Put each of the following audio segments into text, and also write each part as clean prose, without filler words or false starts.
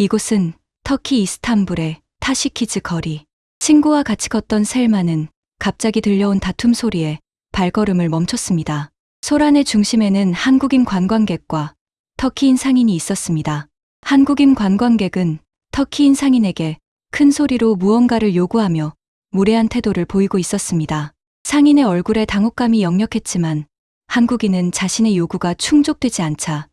이곳은 터키 이스탄불의 타시키즈 거리. 친구와 같이 걷던 셀마는 갑자기 들려온 다툼 소리에 발걸음을 멈췄습니다. 소란의 중심에는 한국인 관광객과 터키인 상인이 있었습니다. 한국인 관광객은 터키인 상인에게 큰 소리로 무언가를 요구하며 무례한 태도를 보이고 있었습니다. 상인의 얼굴에 당혹감이 역력했지만 한국인은 자신의 요구가 충족되지 않자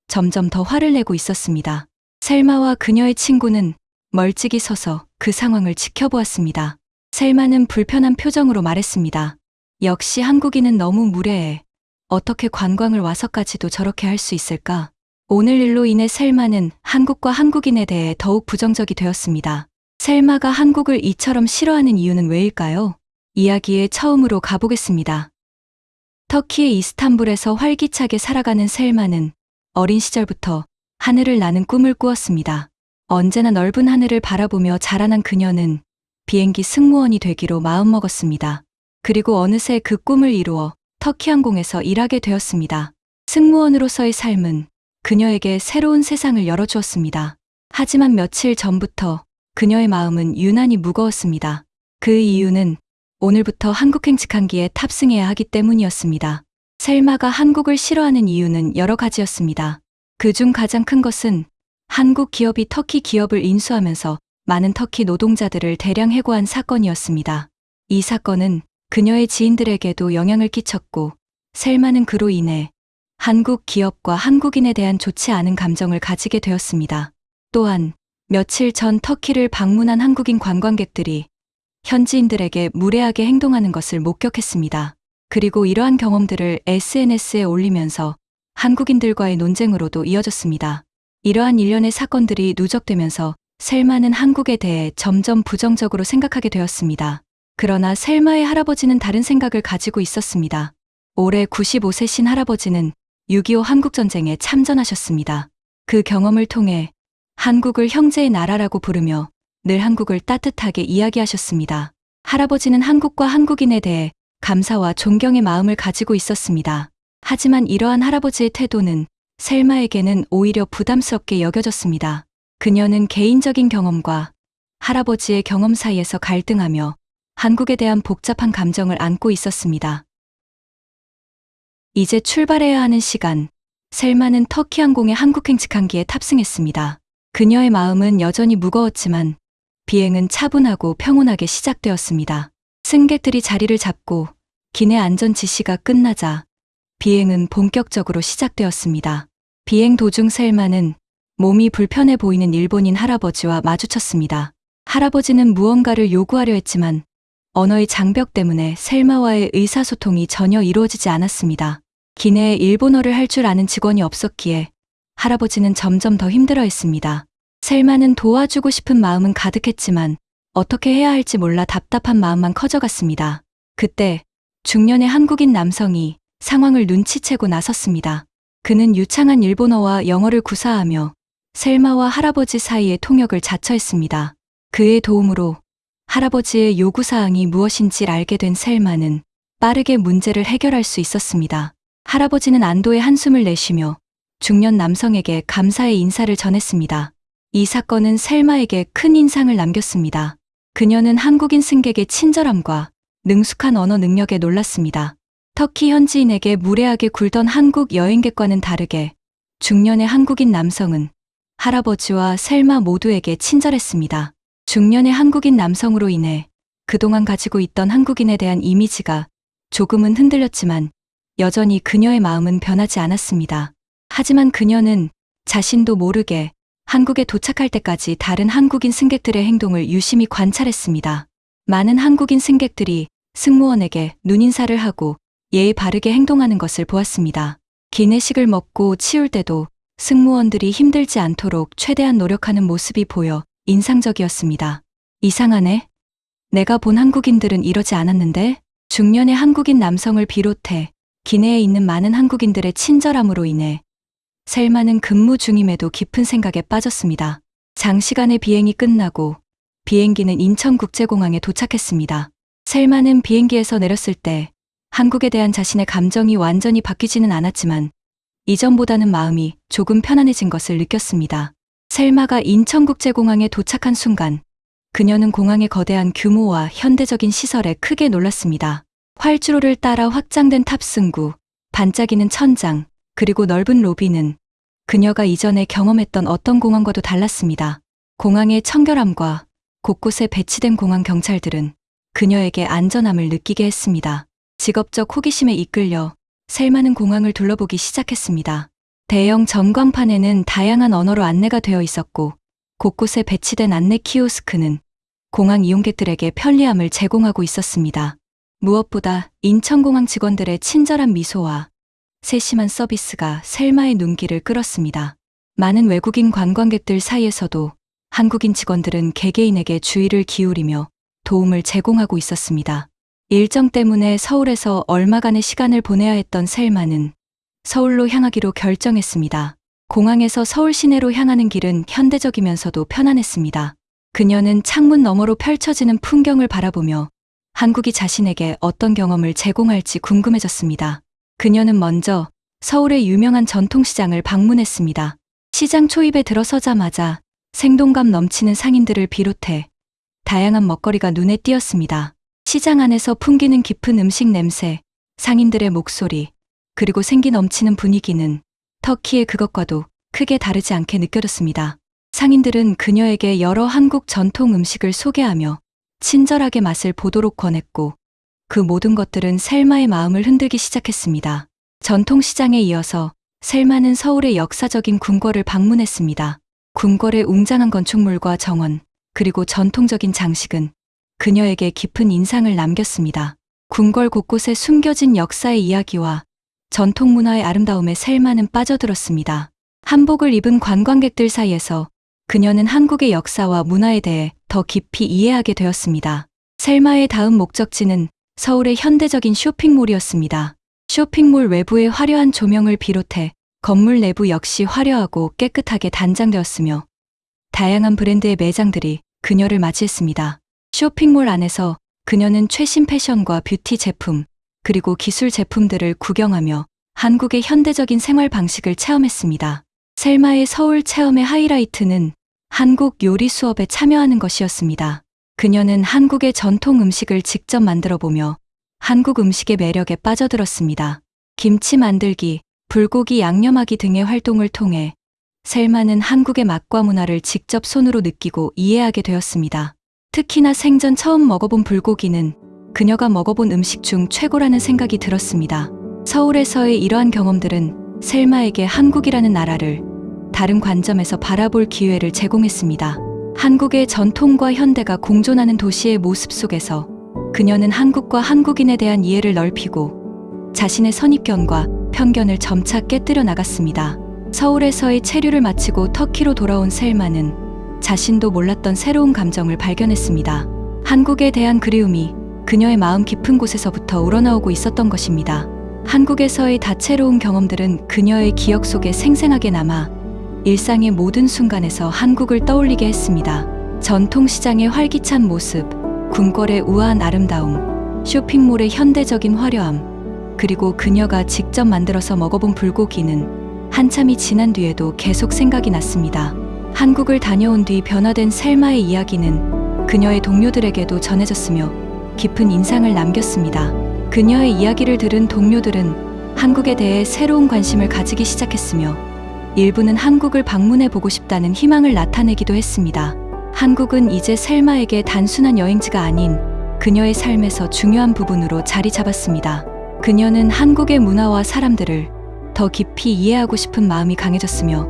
점점 더 화를 내고 있었습니다. 셀마와 그녀의 친구는 멀찍이 서서 그 상황을 지켜보았습니다. 셀마는 불편한 표정으로 말했습니다. 역시 한국인은 너무 무례해. 어떻게 관광을 와서까지도 저렇게 할 수 있을까? 오늘 일로 인해 셀마는 한국과 한국인에 대해 더욱 부정적이 되었습니다. 셀마가 한국을 이처럼 싫어하는 이유는 왜일까요? 이야기에 처음으로 가보겠습니다. 터키의 이스탄불에서 활기차게 살아가는 셀마는 어린 시절부터 하늘을 나는 꿈을 꾸었습니다. 언제나 넓은 하늘을 바라보며 자라난 그녀는 비행기 승무원이 되기로 마음먹었습니다. 그리고 어느새 그 꿈을 이루어 터키 항공에서 일하게 되었습니다. 승무원으로서의 삶은 그녀에게 새로운 세상을 열어주었습니다. 하지만 며칠 전부터 그녀의 마음은 유난히 무거웠습니다. 그 이유는 오늘부터 한국행 직항기에 탑승해야 하기 때문이었습니다. 셀마가 한국을 싫어하는 이유는 여러 가지였습니다. 그중 가장 큰 것은 한국 기업이 터키 기업을 인수하면서 많은 터키 노동자들을 대량 해고한 사건이었습니다. 이 사건은 그녀의 지인들에게도 영향을 끼쳤고 셀마는 그로 인해 한국 기업과 한국인에 대한 좋지 않은 감정을 가지게 되었습니다. 또한 며칠 전 터키를 방문한 한국인 관광객들이 현지인들에게 무례하게 행동하는 것을 목격했습니다. 그리고 이러한 경험들을 SNS에 올리면서 한국인들과의 논쟁으로도 이어졌습니다. 이러한 일련의 사건들이 누적되면서 셀마는 한국에 대해 점점 부정적으로 생각하게 되었습니다. 그러나 셀마의 할아버지는 다른 생각을 가지고 있었습니다. 올해 95세신 할아버지는 6.25 한국전쟁에 참전하셨습니다. 그 경험을 통해 한국을 형제의 나라라고 부르며 늘 한국을 따뜻하게 이야기하셨습니다. 할아버지는 한국과 한국인에 대해 감사와 존경의 마음을 가지고 있었습니다. 하지만 이러한 할아버지의 태도는 셀마에게는 오히려 부담스럽게 여겨졌습니다. 그녀는 개인적인 경험과 할아버지의 경험 사이에서 갈등하며 한국에 대한 복잡한 감정을 안고 있었습니다. 이제 출발해야 하는 시간, 셀마는 터키 항공의 한국행 직항기에 탑승했습니다. 그녀의 마음은 여전히 무거웠지만 비행은 차분하고 평온하게 시작되었습니다. 승객들이 자리를 잡고 기내 안전 지시가 끝나자 비행은 본격적으로 시작되었습니다. 비행 도중 셀마는 몸이 불편해 보이는 일본인 할아버지와 마주쳤습니다. 할아버지는 무언가를 요구하려 했지만 언어의 장벽 때문에 셀마와의 의사소통이 전혀 이루어지지 않았습니다. 기내에 일본어를 할 줄 아는 직원이 없었기에 할아버지는 점점 더 힘들어했습니다. 셀마는 도와주고 싶은 마음은 가득했지만 어떻게 해야 할지 몰라 답답한 마음만 커져갔습니다. 그때 중년의 한국인 남성이 상황을 눈치채고 나섰습니다. 그는 유창한 일본어와 영어를 구사하며 셀마와 할아버지 사이의 통역을 자처했습니다. 그의 도움으로 할아버지의 요구사항이 무엇인지 알게 된 셀마는 빠르게 문제를 해결할 수 있었습니다. 할아버지는 안도의 한숨을 내쉬며 중년 남성에게 감사의 인사를 전했습니다. 이 사건은 셀마에게 큰 인상을 남겼습니다. 그녀는 한국인 승객의 친절함과 능숙한 언어 능력에 놀랐습니다. 터키 현지인에게 무례하게 굴던 한국 여행객과는 다르게 중년의 한국인 남성은 할아버지와 셀마 모두에게 친절했습니다. 중년의 한국인 남성으로 인해 그동안 가지고 있던 한국인에 대한 이미지가 조금은 흔들렸지만 여전히 그녀의 마음은 변하지 않았습니다. 하지만 그녀는 자신도 모르게 한국에 도착할 때까지 다른 한국인 승객들의 행동을 유심히 관찰했습니다. 많은 한국인 승객들이 승무원에게 눈인사를 하고 예의 바르게 행동하는 것을 보았습니다. 기내식을 먹고 치울 때도 승무원들이 힘들지 않도록 최대한 노력하는 모습이 보여 인상적이었습니다. 이상하네. 내가 본 한국인들은 이러지 않았는데? 중년의 한국인 남성을 비롯해 기내에 있는 많은 한국인들의 친절함으로 인해 셀마는 근무 중임에도 깊은 생각에 빠졌습니다. 장시간의 비행이 끝나고 비행기는 인천국제공항에 도착했습니다. 셀마는 비행기에서 내렸을 때 한국에 대한 자신의 감정이 완전히 바뀌지는 않았지만 이전보다는 마음이 조금 편안해진 것을 느꼈습니다. 셀마가 인천국제공항에 도착한 순간 그녀는 공항의 거대한 규모와 현대적인 시설에 크게 놀랐습니다. 활주로를 따라 확장된 탑승구, 반짝이는 천장, 그리고 넓은 로비는 그녀가 이전에 경험했던 어떤 공항과도 달랐습니다. 공항의 청결함과 곳곳에 배치된 공항 경찰들은 그녀에게 안전함을 느끼게 했습니다. 직업적 호기심에 이끌려 셀마는 공항을 둘러보기 시작했습니다. 대형 전광판에는 다양한 언어로 안내가 되어 있었고 곳곳에 배치된 안내 키오스크는 공항 이용객들에게 편리함을 제공하고 있었습니다. 무엇보다 인천공항 직원들의 친절한 미소와 세심한 서비스가 셀마의 눈길을 끌었습니다. 많은 외국인 관광객들 사이에서도 한국인 직원들은 개개인에게 주의를 기울이며 도움을 제공하고 있었습니다. 일정 때문에 서울에서 얼마간의 시간을 보내야 했던 셀마는 서울로 향하기로 결정했습니다. 공항에서 서울 시내로 향하는 길은 현대적이면서도 편안했습니다. 그녀는 창문 너머로 펼쳐지는 풍경을 바라보며 한국이 자신에게 어떤 경험을 제공할지 궁금해졌습니다. 그녀는 먼저 서울의 유명한 전통시장을 방문했습니다. 시장 초입에 들어서자마자 생동감 넘치는 상인들을 비롯해 다양한 먹거리가 눈에 띄었습니다. 시장 안에서 풍기는 깊은 음식 냄새, 상인들의 목소리, 그리고 생기 넘치는 분위기는 터키의 그것과도 크게 다르지 않게 느껴졌습니다. 상인들은 그녀에게 여러 한국 전통 음식을 소개하며 친절하게 맛을 보도록 권했고 그 모든 것들은 셀마의 마음을 흔들기 시작했습니다. 전통시장에 이어서 셀마는 서울의 역사적인 궁궐을 방문했습니다. 궁궐의 웅장한 건축물과 정원, 그리고 전통적인 장식은 그녀에게 깊은 인상을 남겼습니다. 궁궐 곳곳에 숨겨진 역사의 이야기와 전통 문화의 아름다움에 셀마는 빠져들었습니다. 한복을 입은 관광객들 사이에서 그녀는 한국의 역사와 문화에 대해 더 깊이 이해하게 되었습니다. 셀마의 다음 목적지는 서울의 현대적인 쇼핑몰이었습니다. 쇼핑몰 외부의 화려한 조명을 비롯해 건물 내부 역시 화려하고 깨끗하게 단장되었으며 다양한 브랜드의 매장들이 그녀를 맞이했습니다. 쇼핑몰 안에서 그녀는 최신 패션과 뷰티 제품, 그리고 기술 제품들을 구경하며 한국의 현대적인 생활 방식을 체험했습니다. 셀마의 서울 체험의 하이라이트는 한국 요리 수업에 참여하는 것이었습니다. 그녀는 한국의 전통 음식을 직접 만들어 보며 한국 음식의 매력에 빠져들었습니다. 김치 만들기, 불고기 양념하기 등의 활동을 통해 셀마는 한국의 맛과 문화를 직접 손으로 느끼고 이해하게 되었습니다. 특히나 생전 처음 먹어본 불고기는 그녀가 먹어본 음식 중 최고라는 생각이 들었습니다. 서울에서의 이러한 경험들은 셀마에게 한국이라는 나라를 다른 관점에서 바라볼 기회를 제공했습니다. 한국의 전통과 현대가 공존하는 도시의 모습 속에서 그녀는 한국과 한국인에 대한 이해를 넓히고 자신의 선입견과 편견을 점차 깨뜨려 나갔습니다. 서울에서의 체류를 마치고 터키로 돌아온 셀마는 자신도 몰랐던 새로운 감정을 발견했습니다. 한국에 대한 그리움이 그녀의 마음 깊은 곳에서부터 우러나오고 있었던 것입니다. 한국에서의 다채로운 경험들은 그녀의 기억 속에 생생하게 남아 일상의 모든 순간에서 한국을 떠올리게 했습니다. 전통시장의 활기찬 모습, 궁궐의 우아한 아름다움, 쇼핑몰의 현대적인 화려함, 그리고 그녀가 직접 만들어서 먹어본 불고기는 한참이 지난 뒤에도 계속 생각이 났습니다. 한국을 다녀온 뒤 변화된 셀마의 이야기는 그녀의 동료들에게도 전해졌으며 깊은 인상을 남겼습니다. 그녀의 이야기를 들은 동료들은 한국에 대해 새로운 관심을 가지기 시작했으며 일부는 한국을 방문해 보고 싶다는 희망을 나타내기도 했습니다. 한국은 이제 셀마에게 단순한 여행지가 아닌 그녀의 삶에서 중요한 부분으로 자리 잡았습니다. 그녀는 한국의 문화와 사람들을 더 깊이 이해하고 싶은 마음이 강해졌으며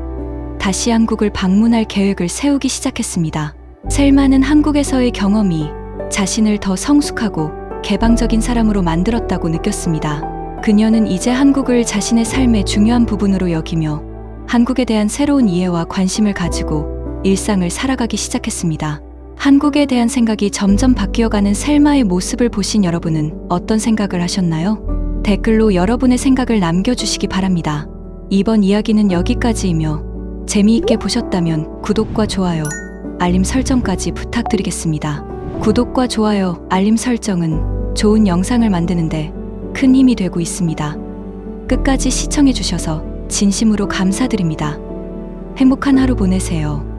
다시 한국을 방문할 계획을 세우기 시작했습니다. 셀마는 한국에서의 경험이 자신을 더 성숙하고 개방적인 사람으로 만들었다고 느꼈습니다. 그녀는 이제 한국을 자신의 삶의 중요한 부분으로 여기며 한국에 대한 새로운 이해와 관심을 가지고 일상을 살아가기 시작했습니다. 한국에 대한 생각이 점점 바뀌어가는 셀마의 모습을 보신 여러분은 어떤 생각을 하셨나요? 댓글로 여러분의 생각을 남겨주시기 바랍니다. 이번 이야기는 여기까지이며 재미있게 보셨다면 구독과 좋아요, 알림 설정까지 부탁드리겠습니다. 구독과 좋아요, 알림 설정은 좋은 영상을 만드는데 큰 힘이 되고 있습니다. 끝까지 시청해주셔서 진심으로 감사드립니다. 행복한 하루 보내세요.